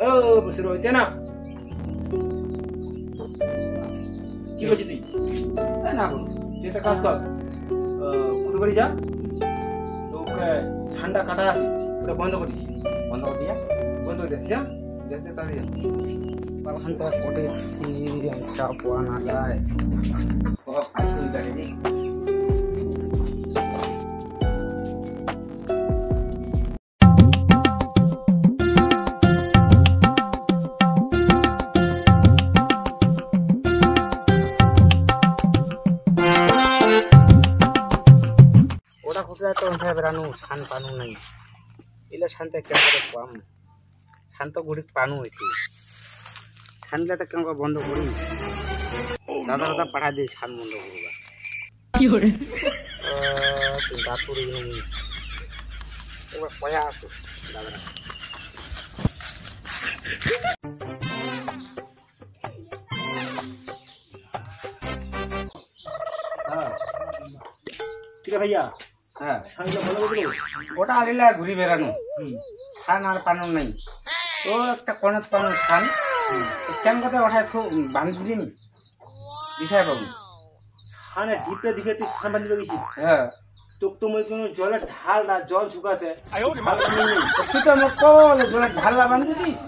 ও বসে রইতে না কি করছিস তুই না বল তুই একটা কাজ কর ঘুরে বাড়ি যা তো ওকে ঠান্ডা কাটা আসি ওটা বন্ধ করে দিস বন্ধ করে দিয়া বন্ধ করে দিস যা যাচ্ছে তা দিয়া পালখান তো কোটে চাপ পোয়া না যায় ও আসুন যাবে নি তো উঠে বেড়ানো শান পানু নাই এলে শান্তে কেমন কম শান্ত গুড়ি পানু হয়েছে শানলে তো কেমন বন্ধ করি দাদা দাদা পাঠা দিয়ে শান বন্ধ করবা কি করে চিন্তা করি এবার পয়া আসো দাদা হ্যাঁ কিরে ভাইয়া হ্যাঁ ওটা আলিলা ঘুরি বেড়ানো ছান আর পানো নাই ও একটা কণত পানো ছান কেন কথা ওঠায় বান্ধি দিন বিষয় পাবো ছানে ডিপে দিকে তুই ছান বান্ধি দিবি হ্যাঁ তোক তো মই কোনো জলের ঢাল না জল শুকাছে তুই তো আমার কল জলের ঢাল বান্ধি দিস